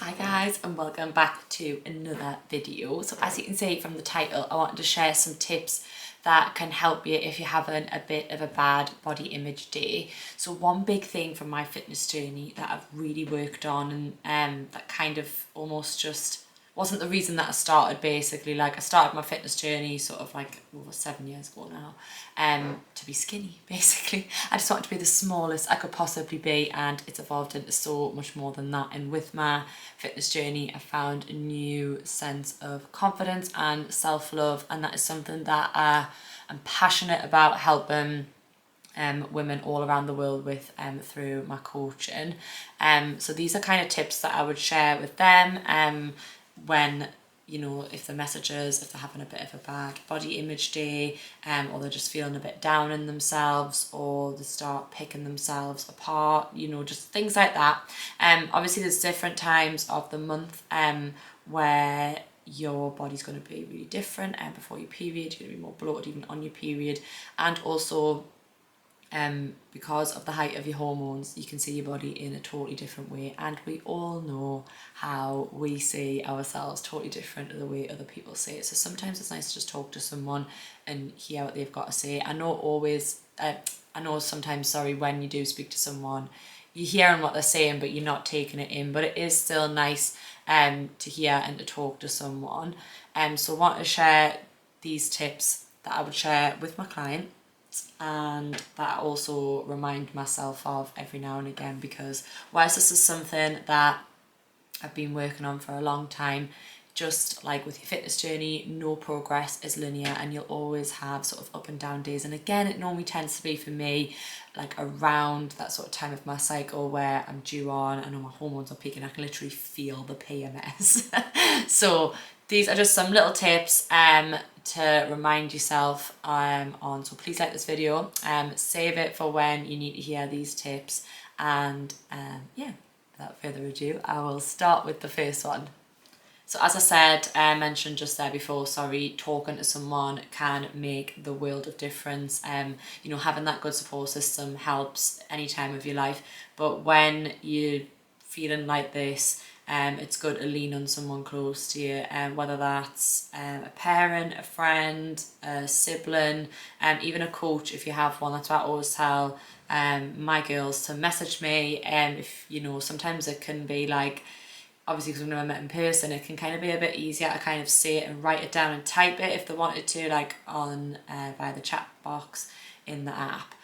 Hi guys, and welcome back to another video. So as you can see from the title, I wanted to share some tips that can help you if you're having a bit of a bad body image day. So one big thing from my fitness journey that I've really worked on, and that kind of almost just wasn't the reason that I started, basically. Like, I started my fitness journey sort of like over 7 years ago now, to be skinny, basically. I just wanted to be the smallest I could possibly be, and it's evolved into so much more than that. And with my fitness journey, I found a new sense of confidence and self-love, and that is something that I'm passionate about helping women all around the world with through my coaching. So these are kind of tips that I would share with them when, you know, if the messages, if they're having a bit of a bad body image day, or they're just feeling a bit down in themselves, or they start picking themselves apart, you know, just things like that. Obviously there's different times of the month where your body's going to be really different, and before your period you're going to be more bloated even on your period, and also because of the height of your hormones, you can see your body in a totally different way, and we all know how we see ourselves totally different to the way other people see it. So sometimes it's nice to just talk to someone and hear what they've got to say. I know sometimes, sorry, when you do speak to someone, you're hearing what they're saying, but you're not taking it in. But it is still nice to hear and to talk to someone. So I want to share these tips that I would share with my client, and that I also remind myself of every now and again, because whilst this is something that I've been working on for a long time, just like with your fitness journey, no progress is linear, and you'll always have sort of up and down days. And again, it normally tends to be for me like around that sort of time of my cycle where I'm due on, I know my hormones are peaking, I can literally feel the PMS. So these are just some little tips to remind yourself on. So please like this video, save it for when you need to hear these tips, and yeah, without further ado, I will start with the first one. So as I said, mentioned just there before, sorry, talking to someone can make the world of difference. You know, having that good support system helps any time of your life, but when you're feeling like this, it's good to lean on someone close to you, whether that's a parent, a friend, a sibling, even a coach if you have one. That's what I always tell my girls to message me. If, you know, sometimes it can be like, obviously because we've never met in person, it can kind of be a bit easier to kind of say it and write it down and type it if they wanted to, like on via the chat box in the app.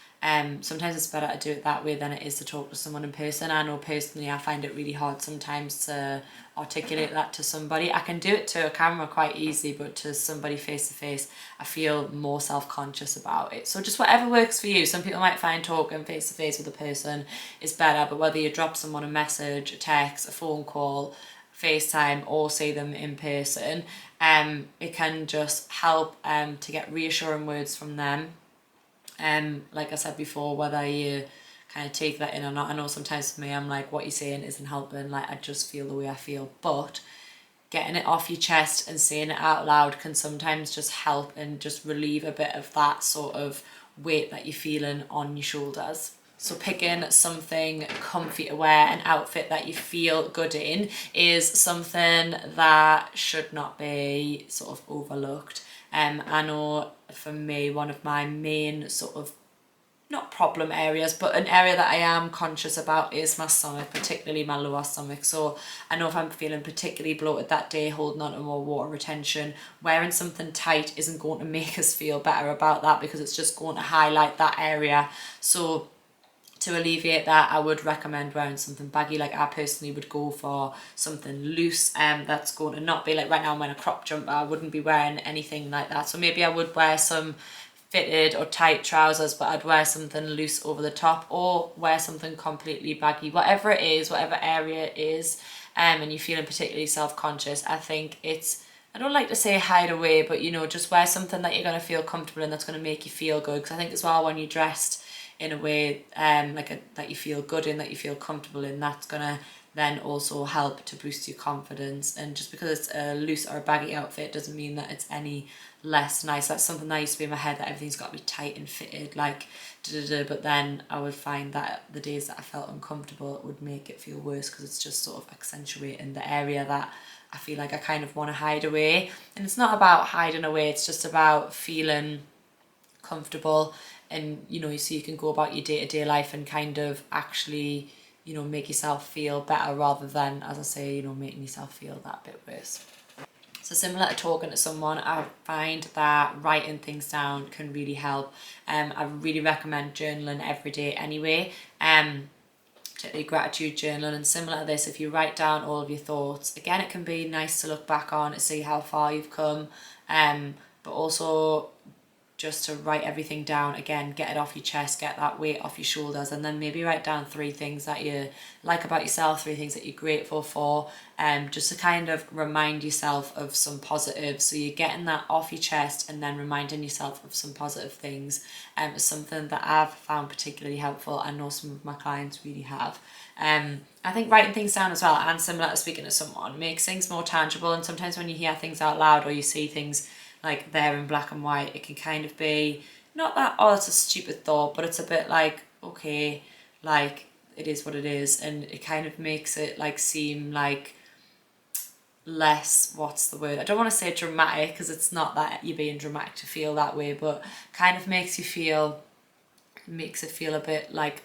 Sometimes it's better to do it that way than it is to talk to someone in person. I know personally I find it really hard sometimes to articulate that to somebody. I can do it to a camera quite easily, but to somebody face to face, I feel more self-conscious about it. So just whatever works for you. Some people might find talking face to face with a person is better, but whether you drop someone a message, a text, a phone call, FaceTime, or see them in person, it can just help to get reassuring words from them. Like I said before, whether you kind of take that in or not. I know sometimes for me, I'm like, what you're saying isn't helping, like I just feel the way I feel, but getting it off your chest and saying it out loud can sometimes just help and just relieve a bit of that sort of weight that you're feeling on your shoulders. So picking something comfy to wear, an outfit that you feel good in, is something that should not be sort of overlooked. I know for me, one of my main sort of, not problem areas, but an area that I am conscious about is my stomach, particularly my lower stomach. So I know if I'm feeling particularly bloated that day, holding on to more water retention, wearing something tight isn't going to make us feel better about that, because it's just going to highlight that area. So to alleviate that, I would recommend wearing something baggy. Like I personally would go for something loose, that's going to not be like, right now I'm wearing a crop jumper, I wouldn't be wearing anything like that. So maybe I would wear some fitted or tight trousers, but I'd wear something loose over the top, or wear something completely baggy. Whatever it is, whatever area it is, and you're feeling particularly self-conscious, I think it's, I don't like to say hide away, but you know, just wear something that you're going to feel comfortable in, that's going to make you feel good. Because I think as well, when you're dressed in a way that you feel good in, that you feel comfortable in, that's gonna then also help to boost your confidence. And just because it's a loose or a baggy outfit doesn't mean that it's any less nice. That's something that used to be in my head, that everything's got to be tight and fitted, like but then I would find that the days that I felt uncomfortable, it would make it feel worse, because it's just sort of accentuating the area that I feel like I kind of want to hide away. And it's not about hiding away, it's just about feeling comfortable, and you know, so you can go about your day-to-day life and kind of actually, you know, make yourself feel better, rather than, as I say, you know, making yourself feel that bit worse. So similar to talking to someone, I find that writing things down can really help. I really recommend journaling every day anyway, particularly gratitude journaling. And similar to this, if you write down all of your thoughts, again, it can be nice to look back on to see how far you've come, but also just to write everything down, again, get it off your chest, get that weight off your shoulders, and then maybe write down 3 things that you like about yourself, 3 things that you're grateful for, just to kind of remind yourself of some positives. So you're getting that off your chest and then reminding yourself of some positive things, is something that I've found particularly helpful. I know some of my clients really have. I think writing things down as well, and similar to speaking to someone, makes things more tangible. And sometimes when you hear things out loud, or you see things like there in black and white, it can kind of be not that, oh, it's a stupid thought, but it's a bit like, okay, like it is what it is. And it kind of makes it like seem like less, what's the word, I don't want to say dramatic, because it's not that you're being dramatic to feel that way, but kind of makes it feel a bit like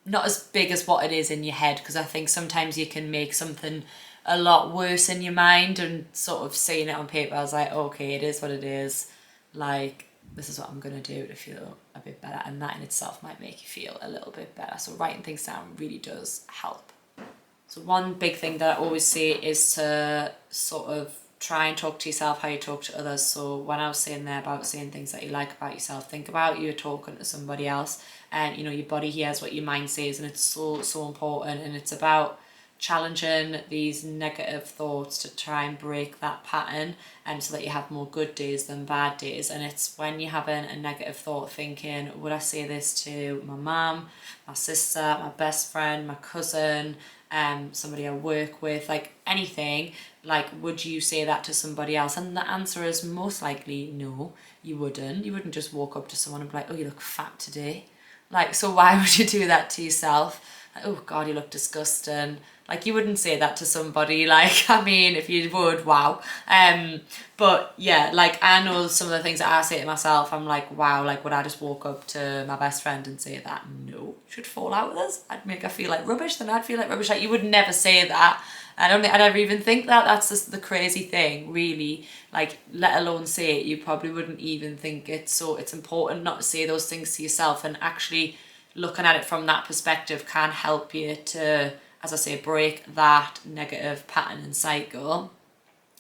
not as big as what it is in your head. Because I think sometimes you can make something a lot worse in your mind, and sort of seeing it on paper, I was like, okay, it is what it is, like this is what I'm gonna do to feel a bit better, and that in itself might make you feel a little bit better. So writing things down really does help. So one big thing that I always say is to sort of try and talk to yourself how you talk to others. So when I was saying there about saying things that you like about yourself, think about you talking to somebody else, and you know, your body hears what your mind says, and it's so important. And it's about challenging these negative thoughts to try and break that pattern, and so that you have more good days than bad days. And it's when you're having a negative thought, thinking, would I say this to my mum, my sister, my best friend, my cousin, somebody I work with, like anything, like would you say that to somebody else? And the answer is most likely no, you wouldn't just walk up to someone and be like, oh, you look fat today. Like, so why would you do that to yourself? Like, oh God, you look disgusting. Like, you wouldn't say that to somebody. Like, I mean, if you would, wow. But yeah, like I know some of the things that I say to myself, I'm like, wow, like would I just walk up to my best friend and say that? No, she'd fall out with us. I'd make her feel like rubbish, then I'd feel like rubbish. Like, you would never say that. I don't think I'd ever even think that. That's just the crazy thing, really. Like, let alone say it, you probably wouldn't even think it. So it's important not to say those things to yourself, and actually looking at it from that perspective can help you to, as I say, break that negative pattern and cycle,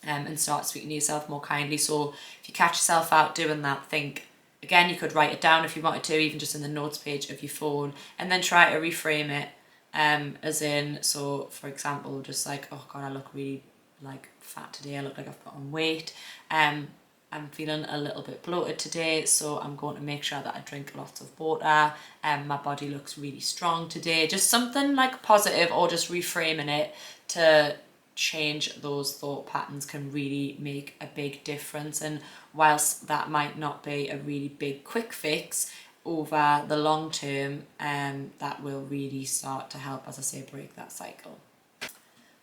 and start speaking to yourself more kindly. So if you catch yourself out doing that, think, again, you could write it down if you wanted to, even just in the notes page of your phone, and then try to reframe it, as in, so for example, just like, oh God, I look really like fat today, I look like I've put on weight, I'm feeling a little bit bloated today, so I'm going to make sure that I drink lots of water, and my body looks really strong today. Just something like positive, or just reframing it to change those thought patterns can really make a big difference. And whilst that might not be a really big quick fix, over the long term, that will really start to help, as I say, break that cycle.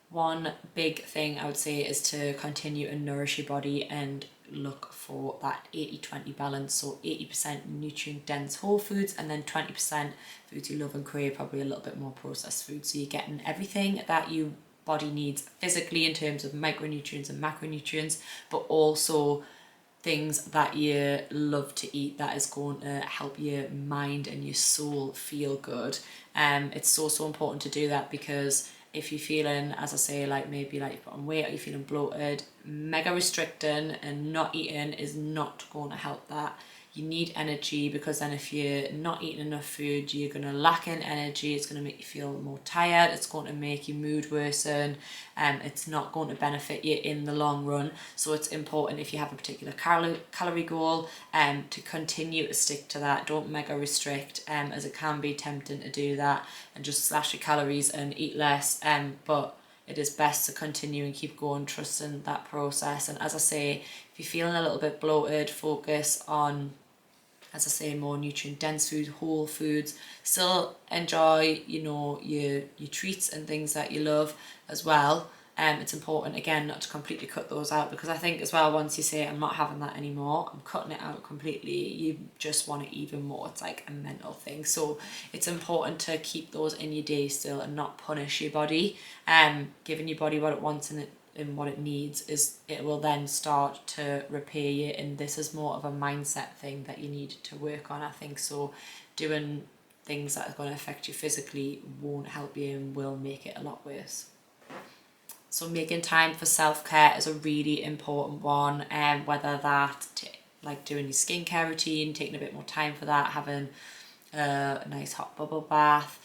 One big thing I would say is to continue to nourish your body and look for that 80-20 balance. So 80% nutrient dense whole foods, and then 20% foods you love and crave, probably a little bit more processed foods. So you're getting everything that your body needs physically in terms of micronutrients and macronutrients, but also things that you love to eat that is going to help your mind and your soul feel good. It's so important to do that, because if you're feeling, as I say, like maybe like you put on weight, or you're feeling bloated, mega restricting and not eating is not going to help that. you need energy, because then if you're not eating enough food, you're going to lack in energy. It's going to make you feel more tired. It's going to make your mood worsen. It's not going to benefit you in the long run. So it's important, if you have a particular calorie goal, to continue to stick to that. Don't mega restrict, as it can be tempting to do that and just slash your calories and eat less. But it is best to continue and keep going, trusting that process. And as I say, if you're feeling a little bit bloated, focus on, as I say, more nutrient dense food, whole foods. Still enjoy, you know, your treats and things that you love as well. It's important, again, not to completely cut those out, because I think as well, once you say I'm not having that anymore, I'm cutting it out completely, you just want it even more. It's like a mental thing. So it's important to keep those in your day still and not punish your body. Giving your body what it wants and what it needs, is it will then start to repair you, and this is more of a mindset thing that you need to work on, I think. So doing things that are going to affect you physically won't help you and will make it a lot worse. So making time for self-care is a really important one, whether that like doing your skincare routine, taking a bit more time for that, having a nice hot bubble bath,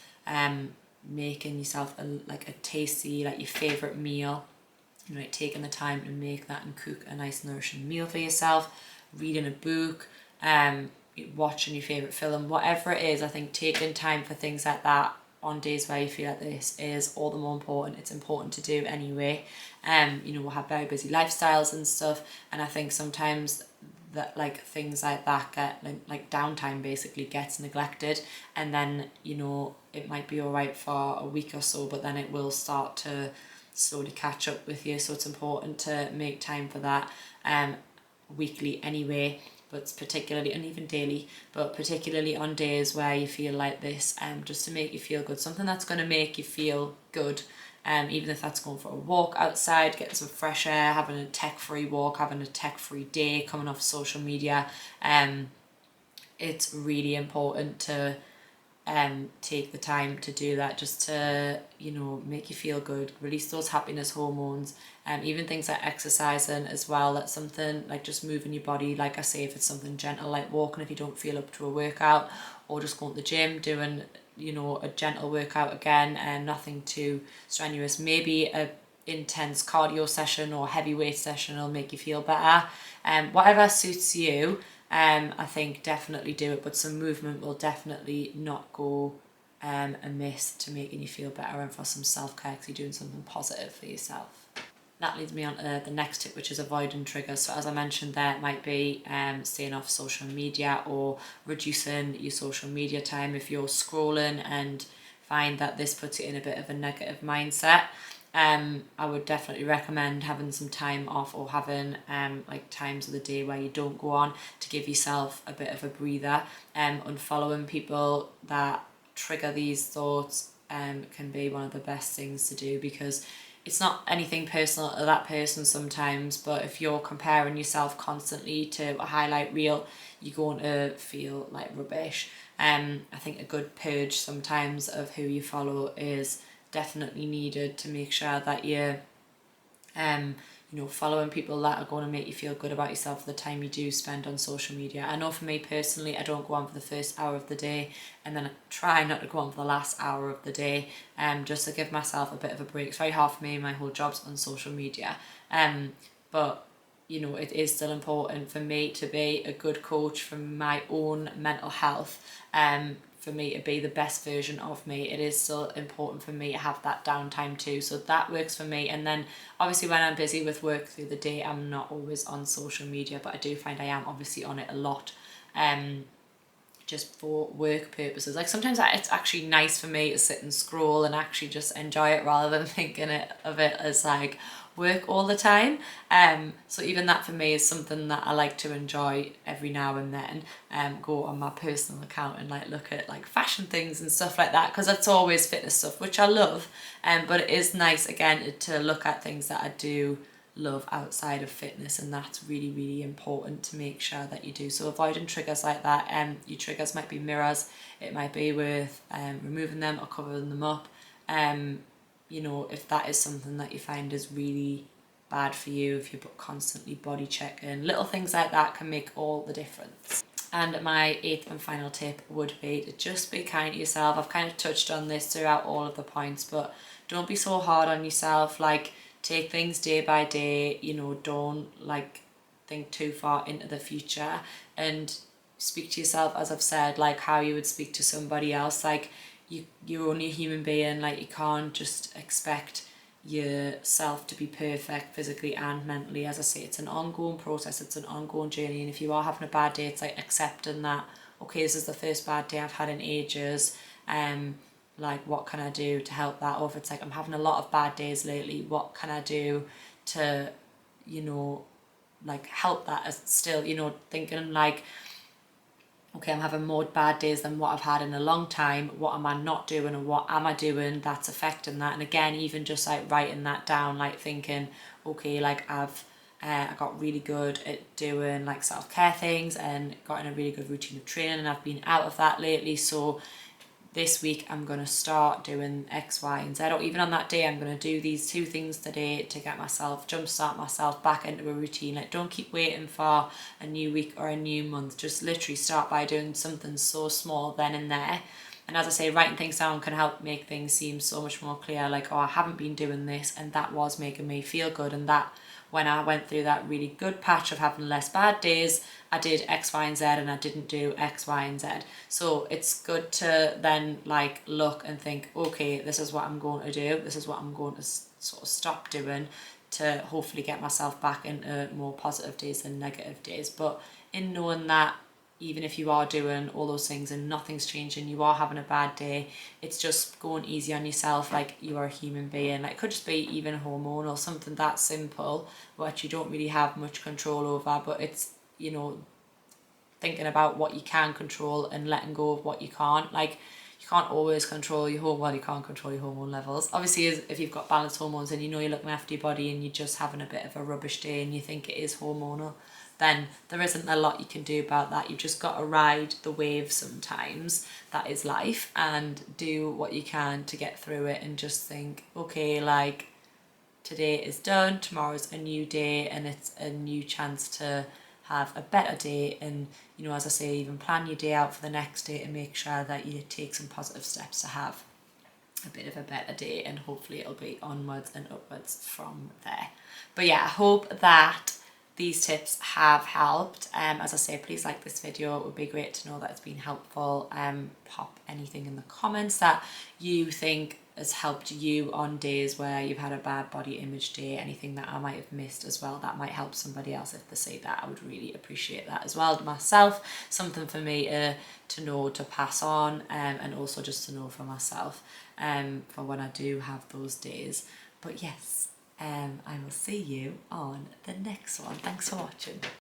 making yourself a tasty, like your favourite meal, you know, like taking the time to make that and cook a nice nourishing meal for yourself, reading a book, watching your favourite film, whatever it is. I think taking time for things like that on days where you feel like this is all the more important. It's important to do anyway. You know, we'll have very busy lifestyles and stuff, and I think sometimes that like things like that get like downtime basically gets neglected, and then, you know, it might be all right for a week or so, but then it will start to slowly catch up with you. So it's important to make time for that weekly anyway, but particularly, and even daily, but particularly on days where you feel like this, just to make you feel good, something that's going to make you feel good, even if that's going for a walk outside, getting some fresh air, having a tech-free walk, having a tech-free day, coming off social media. It's really important to take the time to do that, just to, you know, make you feel good, release those happiness hormones. Even things like exercising as well, that's something like just moving your body, like I say, if it's something gentle like walking if you don't feel up to a workout, or just going to the gym, doing, you know, a gentle workout again, and nothing too strenuous. Maybe a intense cardio session or heavyweight session will make you feel better. Whatever suits you. I think definitely do it, but some movement will definitely not go amiss to making you feel better, and for some self-care because you're doing something positive for yourself. That leads me on to the next tip, which is avoiding triggers. So as I mentioned there, it might be staying off social media or reducing your social media time if you're scrolling and find that this puts you in a bit of a negative mindset. I would definitely recommend having some time off, or having like times of the day where you don't go on, to give yourself a bit of a breather. Unfollowing people that trigger these thoughts can be one of the best things to do, because it's not anything personal to that person sometimes, but if you're comparing yourself constantly to a highlight reel, you're going to feel like rubbish. I think a good purge sometimes of who you follow is definitely needed to make sure that you're you know, following people that are going to make you feel good about yourself for the time you do spend on social media. I know for me personally, I don't go on for the first hour of the day, and then I try not to go on for the last hour of the day, just to give myself a bit of a break. It's very hard for me, my whole job's on social media, but you know, it is still important for me to be a good coach for my own mental health, for me to be the best version of me. It is still important for me to have that downtime too, so that works for me. And then obviously when I'm busy with work through the day, I'm not always on social media, but I do find I am obviously on it a lot, just for work purposes. Like sometimes it's actually nice for me to sit and scroll and actually just enjoy it, rather than thinking of it as like work all the time. So even that for me is something that I like to enjoy every now and then. Go on my personal account and like look at like fashion things and stuff like that, because it's always fitness stuff, which I love. But it is nice again to look at things that I do love outside of fitness, and that's really, really important to make sure that you do. So avoiding triggers like that. Your triggers might be mirrors. It might be worth removing them or covering them up. You know, if that is something that you find is really bad for you, if you're constantly body checking, little things like that can make all the difference. And my 8th and final tip would be to just be kind to yourself. I've kind of touched on this throughout all of the points, but don't be so hard on yourself. Like, take things day by day, you know, don't like think too far into the future, and speak to yourself, as I've said, like how you would speak to somebody else. Like, you're only a human being. Like, you can't just expect yourself to be perfect physically and mentally. As I say, it's an ongoing process, it's an ongoing journey, and if you are having a bad day, it's like accepting that, okay, this is the first bad day I've had in ages, like what can I do to help that? Or if it's like, I'm having a lot of bad days lately, what can I do to, you know, like help that? As still, you know, thinking like, okay, I'm having more bad days than what I've had in a long time. What am I not doing, and what am I doing that's affecting that? And again, even just like writing that down, like thinking, okay, like I got really good at doing like self-care things and got in a really good routine of training, and I've been out of that lately. So this week I'm going to start doing X, Y, and Z, or even on that day I'm going to do these 2 things today to get myself, jumpstart myself back into a routine. Like, don't keep waiting for a new week or a new month. Just literally start by doing something so small then and there. And as I say, writing things down can help make things seem so much more clear. Like, oh, I haven't been doing this, and that was making me feel good, and that when I went through that really good patch of having less bad days, I did X, Y, and Z, and I didn't do X, Y, and Z. So it's good to then like look and think, okay, this is what I'm going to do. This is what I'm going to sort of stop doing to hopefully get myself back into more positive days than negative days. But in knowing that, even if you are doing all those things and nothing's changing, you are having a bad day, it's just going easy on yourself. Like, you are a human being. Like, it could just be even hormonal, something that simple, which you don't really have much control over, but it's, you know, thinking about what you can control and letting go of what you can't. Like, you can't always control your hormone, well, you can't control your hormone levels. Obviously, if you've got balanced hormones and you know you're looking after your body and you're just having a bit of a rubbish day and you think it is hormonal, then there isn't a lot you can do about that. You've just got to ride the wave sometimes. That is life, and do what you can to get through it, and just think, okay, like, today is done, tomorrow's a new day, and it's a new chance to have a better day. And, you know, as I say, even plan your day out for the next day and make sure that you take some positive steps to have a bit of a better day, and hopefully it'll be onwards and upwards from there. But yeah, I hope that these tips have helped. As I say, please like this video. It would be great to know that it's been helpful. Pop anything in the comments that you think has helped you on days where you've had a bad body image day, anything that I might have missed as well that might help somebody else. If they say that, I would really appreciate that as well myself. Something for me to know, to pass on, and also just to know for myself, for when I do have those days. But yes, I will see you on the next one. Thanks for watching.